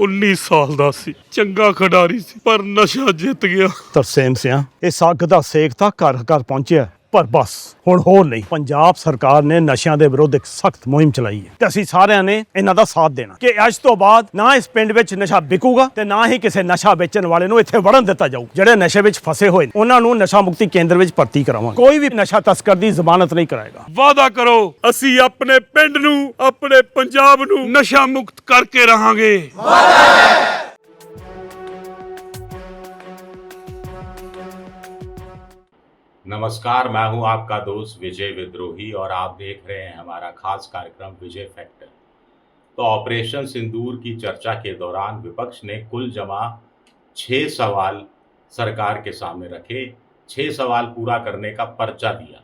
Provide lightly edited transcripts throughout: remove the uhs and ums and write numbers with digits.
19 ਸਾਲ ਦਾ ਸੀ, ਚੰਗਾ ਖਿਡਾਰੀ ਸੀ, ਪਰ ਨਸ਼ਾ ਜਿੱਤ ਗਿਆ। ਤਰਸੇਮ ਸਿਆਂ ਇਸ ਅੱਗ ਦਾ ਸੇਕ ਤਾਂ ਘਰ ਘਰ ਪਹੁੰਚਿਆ, ਪਰ ਬਸ ਹੁਣ ਹੋਰ ਨਹੀਂ। ਪੰਜਾਬ ਸਰਕਾਰ ਨੇ ਨਸ਼ਿਆਂ ਦੇ ਵਿਰੁੱਧ ਇੱਕ ਸਖਤ ਮੁਹਿੰਮ ਚਲਾਈ ਹੈ ਤੇ ਅਸੀਂ ਸਾਰਿਆਂ ਨੇ ਇਹਨਾਂ ਦਾ ਸਾਥ ਦੇਣਾ ਕਿ ਅੱਜ ਤੋਂ ਬਾਅਦ ਨਾ ਇਸ ਪਿੰਡ ਵਿੱਚ ਨਸ਼ਾ ਵਿਕੂਗਾ ਤੇ ਨਾ ਹੀ ਕਿਸੇ ਨਸ਼ਾ ਵੇਚਣ ਵਾਲੇ ਨੂੰ ਇੱਥੇ ਵੜਨ ਦਿੱਤਾ ਜਾਊ। ਜਿਹੜੇ ਨਸ਼ੇ ਵਿੱਚ ਫਸੇ ਹੋਏ ਨੇ ਉਹਨਾਂ ਨੂੰ ਨਸ਼ਾ ਮੁਕਤੀ ਕੇਂਦਰ ਵਿੱਚ ਭਰਤੀ ਕਰਾਵਾਂਗੇ। ਕੋਈ ਵੀ ਨਸ਼ਾ ਤਸਕਰ ਦੀ ਜ਼ਮਾਨਤ ਨਹੀਂ ਕਰਾਏਗਾ। ਵਾਅਦਾ ਕਰੋ, ਅਸੀਂ ਆਪਣੇ ਪਿੰਡ ਨੂੰ, ਆਪਣੇ ਪੰਜਾਬ ਨੂੰ ਨਸ਼ਾ ਮੁਕਤ ਕਰਕੇ ਰਹਾਂਗੇ। नमस्कार, मैं हूं आपका दोस्त विजय विद्रोही और आप देख रहे हैं हमारा खास कार्यक्रम विजय फैक्टर। तो ऑपरेशन सिंदूर की चर्चा के दौरान विपक्ष ने कुल जमा 6 सवाल सरकार के सामने रखे, 6 सवाल पूरा करने का पर्चा दिया।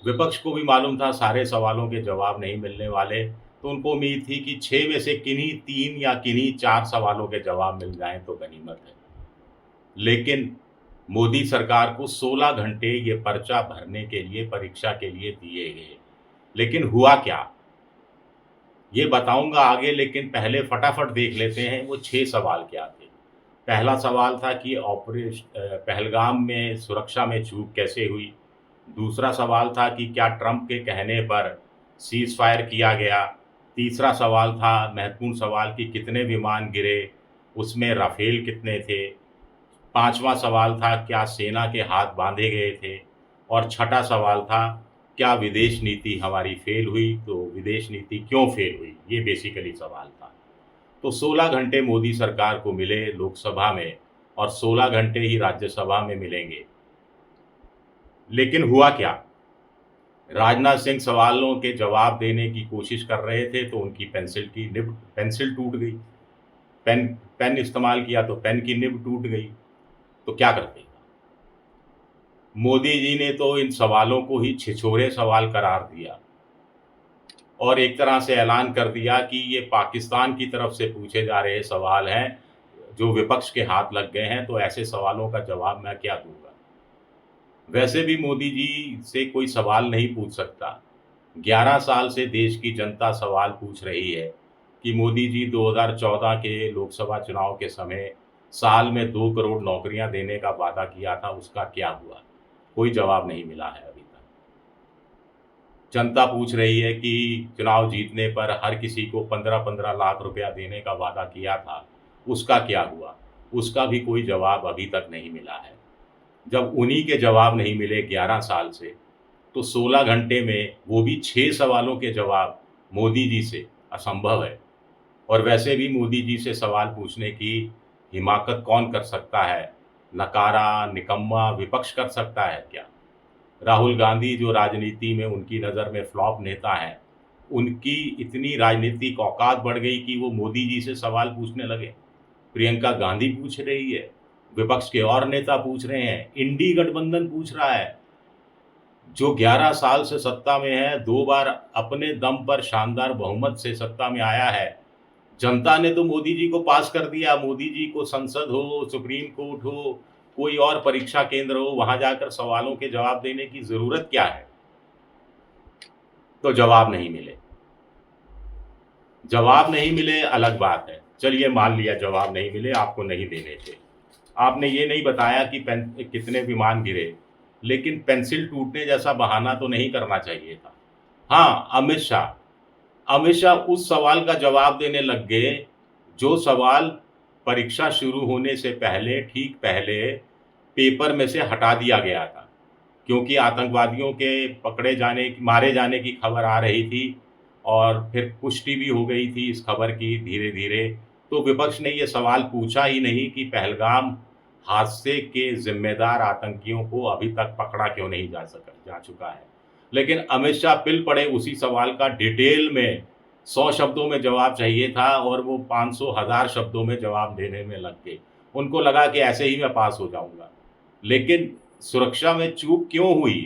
विपक्ष को भी मालूम था सारे सवालों के जवाब नहीं मिलने वाले, तो उनको उम्मीद थी कि 6 में से किन्हीं 3 या किन्हीं 4 सवालों के जवाब मिल जाएं तो गनीमत है। लेकिन मोदी सरकार को 16 घंटे ये पर्चा भरने के लिए, परीक्षा के लिए दिए गए। लेकिन हुआ क्या, ये बताऊंगा आगे, लेकिन पहले फटाफट देख लेते हैं वो 6 सवाल क्या थे। पहला सवाल था कि पहलगाम में सुरक्षा में चूक कैसे हुई। दूसरा सवाल था कि क्या ट्रंप के कहने पर सीज फायर किया गया। तीसरा सवाल था, महत्वपूर्ण सवाल, कि कितने विमान गिरे, उसमें राफेल कितने थे। पांचवा सवाल था, क्या सेना के हाथ बांधे गए थे। और छठा सवाल था, क्या विदेश नीति हमारी फेल हुई, तो विदेश नीति क्यों फेल हुई, ये बेसिकली सवाल था। तो 16 घंटे मोदी सरकार को मिले लोकसभा में और 16 घंटे ही राज्यसभा में मिलेंगे। लेकिन हुआ क्या, राजनाथ सिंह सवालों के जवाब देने की कोशिश कर रहे थे तो उनकी पेंसिल टूट गई। पेन इस्तेमाल किया तो पेन की निब टूट गई। तो क्या करते, मोदी जी ने तो इन सवालों को ही छिछोरे सवाल करार दिया और एक तरह से ऐलान कर दिया कि ये पाकिस्तान की तरफ से पूछे जा रहे सवाल हैं जो विपक्ष के हाथ लग गए हैं, तो ऐसे सवालों का जवाब मैं क्या दूंगा। वैसे भी मोदी जी से कोई सवाल नहीं पूछ सकता। 11 साल से देश की जनता सवाल पूछ रही है कि मोदी जी 2014 के लोकसभा चुनाव के समय साल में 2 करोड़ नौकरियां देने का वादा किया था, उसका क्या हुआ। कोई जवाब नहीं मिला है अभी तक। जनता पूछ रही है कि चुनाव जीतने पर हर किसी को 15-15 लाख रुपया देने का वादा किया था, उसका क्या हुआ। उसका भी कोई जवाब अभी तक नहीं मिला है। जब उन्हीं के जवाब नहीं मिले 11 साल से, तो 16 घंटे में वो भी 6 सवालों के जवाब मोदी जी से असंभव है। और वैसे भी मोदी जी से सवाल पूछने की हिमाकत कौन कर सकता है। नकारा, निकम्मा विपक्ष कर सकता है क्या। राहुल गांधी जो राजनीति में उनकी नज़र में फ्लॉप नेता हैं, उनकी इतनी राजनीतिक औकात बढ़ गई कि वो मोदी जी से सवाल पूछने लगे। प्रियंका गांधी पूछ रही है, विपक्ष के और नेता पूछ रहे हैं, इंडी गठबंधन पूछ रहा है, जो 11 साल से सत्ता में है, 2 बार अपने दम पर शानदार बहुमत से सत्ता में आया है। जनता ने तो मोदी जी को पास कर दिया। मोदी जी को संसद हो, सुप्रीम कोर्ट हो, कोई और परीक्षा केंद्र हो, वहां जाकर सवालों के जवाब देने की जरूरत क्या है। तो जवाब नहीं मिले। जवाब नहीं मिले अलग बात है, चलिए मान लिया जवाब नहीं मिले, आपको नहीं देने थे। आपने ये नहीं बताया कि कितने विमान गिरे, लेकिन पेंसिल टूटने जैसा बहाना तो नहीं करना चाहिए था। हाँ, अमित शाह उस सवाल का जवाब देने लग गए जो सवाल परीक्षा शुरू होने से पहले, ठीक पहले पेपर में से हटा दिया गया था, क्योंकि आतंकवादियों के मारे जाने की खबर आ रही थी और फिर पुष्टि भी हो गई थी इस खबर की धीरे धीरे। तो विपक्ष ने ये सवाल पूछा ही नहीं कि पहलगाम हादसे के जिम्मेदार आतंकियों को अभी तक पकड़ा क्यों नहीं जा चुका है। लेकिन अमित शाह पिल पड़े उसी सवाल का डिटेल में 100 शब्दों में जवाब चाहिए था और वो 500,000 शब्दों में जवाब देने में लग गए। उनको लगा कि ऐसे ही मैं पास हो जाऊंगा। लेकिन सुरक्षा में चूक क्यों हुई,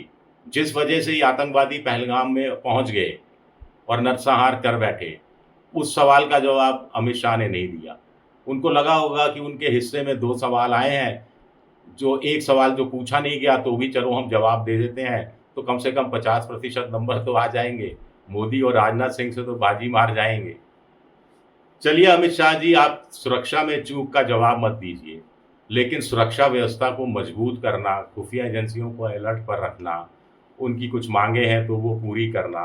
जिस वजह से ये आतंकवादी पहलगाम में पहुंच गए और नरसंहार कर बैठे, उस सवाल का जवाब अमित शाह ने नहीं दिया। उनको लगा होगा कि उनके हिस्से में 2 सवाल आए हैं, जो एक सवाल जो पूछा नहीं गया तो भी चलो हम जवाब दे देते हैं, तो कम से कम 50% नंबर तो आ जाएंगे। मोदी और राजनाथ सिंह से तो बाजी मार जाएंगे। चलिए अमित शाह जी, आप सुरक्षा में चूक का जवाब मत दीजिए, लेकिन सुरक्षा व्यवस्था को मजबूत करना, खुफिया एजेंसियों को अलर्ट पर रखना, उनकी कुछ मांगे हैं तो वो पूरी करना,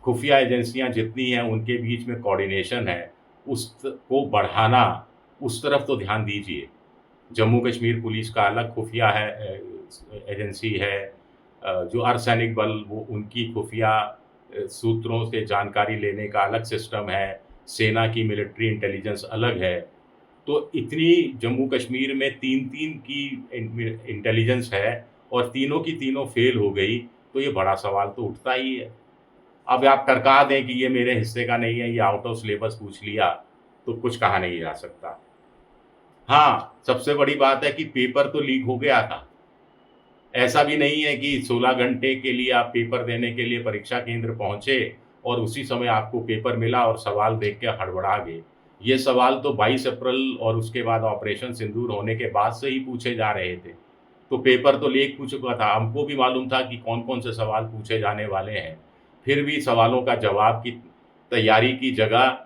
खुफिया एजेंसियां जितनी हैं उनके बीच में कोऑर्डिनेशन है उसको बढ़ाना, उस तरफ तो ध्यान दीजिए। जम्मू कश्मीर पुलिस का अलग खुफिया है एजेंसी है, जो अर्धसैनिक बल वो उनकी खुफिया सूत्रों से जानकारी लेने का अलग सिस्टम है, सेना की मिलिट्री इंटेलिजेंस अलग है। तो इतनी जम्मू कश्मीर में 3-3 की इंटेलिजेंस है और तीनों की तीनों फेल हो गई, तो ये बड़ा सवाल तो उठता ही है। अब आप टरका दें कि ये मेरे हिस्से का नहीं है, ये आउट ऑफ सिलेबस पूछ लिया, तो कुछ कहा नहीं जा सकता। हाँ, सबसे बड़ी बात है कि पेपर तो लीक हो गया था। ऐसा भी नहीं है कि 16 घंटे के लिए आप पेपर देने के लिए परीक्षा केंद्र पहुंचे और उसी समय आपको पेपर मिला और सवाल देख के हड़बड़ा गए। ये सवाल तो 22 अप्रैल और उसके बाद ऑपरेशन सिंदूर होने के बाद से ही पूछे जा रहे थे। तो पेपर तो लीक हो चुका था, हमको भी मालूम था कि कौन कौन से सवाल पूछे जाने वाले हैं। फिर भी सवालों का जवाब की तैयारी की जगह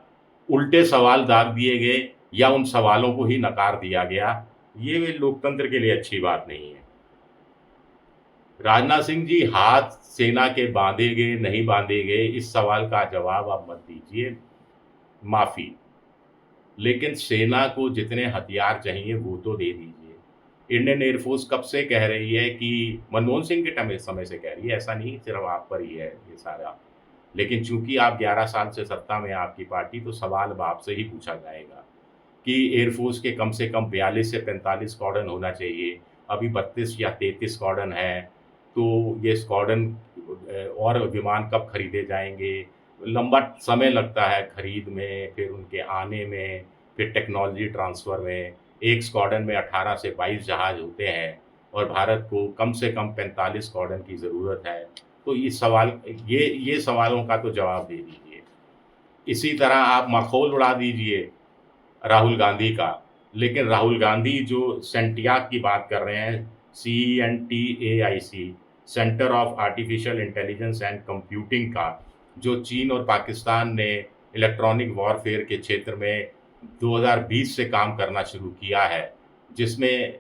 उल्टे सवाल दाग दिए गए या उन सवालों को ही नकार दिया गया। ये लोकतंत्र के लिए अच्छी बात नहीं है। राजनाथ सिंह जी, हाथ सेना के बांधे गए नहीं बांधे गए इस सवाल का जवाब आप मत दीजिए, माफ़ी। लेकिन सेना को जितने हथियार चाहिए वो तो दे दीजिए। इंडियन एयरफोर्स कब से कह रही है कि मनमोहन सिंह के समय से कह रही है, ऐसा नहीं सिर्फ आप पर ही है ये सारा। लेकिन चूंकि आप 11 साल से सत्ता में आपकी पार्टी, तो सवाल अब आपसे ही पूछा जाएगा कि एयरफोर्स के कम से कम 42 से 45 स्क्वाड्रन होना चाहिए। अभी 32 या 33 स्क्वाड्रन है, तो ये स्क्वाड्रन और विमान कब खरीदे जाएंगे? लंबा समय लगता है खरीद में, फिर उनके आने में, फिर टेक्नोलॉजी ट्रांसफ़र में। एक स्क्वाड्रन में 18 से 22 जहाज़ होते हैं और भारत को कम से कम 45 स्क्वाड्रन की ज़रूरत है। तो ये सवालों का तो जवाब दे दीजिए। इसी तरह आप मखौल उड़ा दीजिए राहुल गांधी का, लेकिन राहुल गांधी जो सेंटियाक की बात कर रहे हैं, CENTAIC, centre of artificial intelligence and computing का, जो चीन और पाकिस्तान ने इलेक्ट्रॉनिक वॉरफेयर के क्षेत्र में 2020 से काम करना शुरू किया है, जिसमें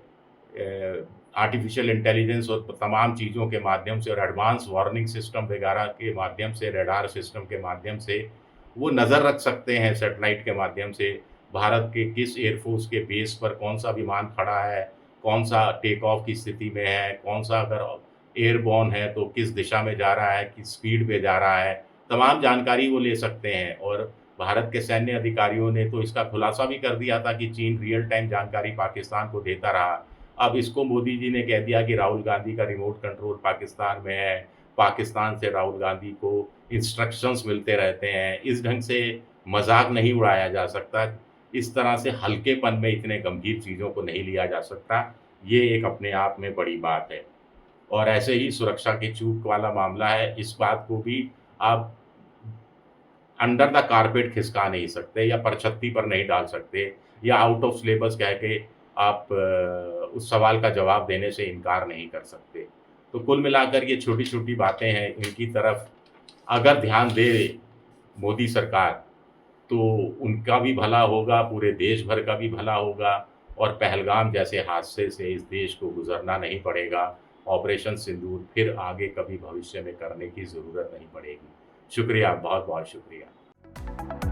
आर्टिफिशियल इंटेलिजेंस और तमाम चीज़ों के माध्यम से और एडवांस वार्निंग सिस्टम वगैरह के माध्यम से, रडार सिस्टम के माध्यम से वो नज़र रख सकते हैं सैटेलाइट के माध्यम से भारत के किस एयरफोर्स के बेस पर कौन सा विमान खड़ा है, कौन सा टेक ऑफ की स्थिति में है, कौन सा अगर एयरबॉर्न है तो किस दिशा में जा रहा है, किस स्पीड पे जा रहा है, तमाम जानकारी वो ले सकते हैं। और भारत के सैन्य अधिकारियों ने तो इसका खुलासा भी कर दिया था कि चीन रियल टाइम जानकारी पाकिस्तान को देता रहा। अब इसको मोदी जी ने कह दिया कि राहुल गांधी का रिमोट कंट्रोल पाकिस्तान में है, पाकिस्तान से राहुल गांधी को इंस्ट्रक्शंस मिलते रहते हैं। इस ढंग से मजाक नहीं उड़ाया जा सकता, इस तरह से हल्केपन में इतने गंभीर चीज़ों को नहीं लिया जा सकता। ये एक अपने आप में बड़ी बात है। और ऐसे ही सुरक्षा के चूक वाला मामला है, इस बात को भी आप अंडर द कारपेट खिसका नहीं सकते या परछत्ती पर नहीं डाल सकते या आउट ऑफ सिलेबस कह के आप उस सवाल का जवाब देने से इनकार नहीं कर सकते। तो कुल मिलाकर ये छोटी-छोटी बातें हैं, इनकी तरफ अगर ध्यान दे मोदी सरकार, तो उनका भी भला होगा, पूरे देश भर का भी भला होगा और पहलगाम जैसे हादसे से इस देश को गुज़रना नहीं पड़ेगा। ऑपरेशन सिंदूर फिर आगे कभी भविष्य में करने की ज़रूरत नहीं पड़ेगी। शुक्रिया, बहुत-बहुत शुक्रिया।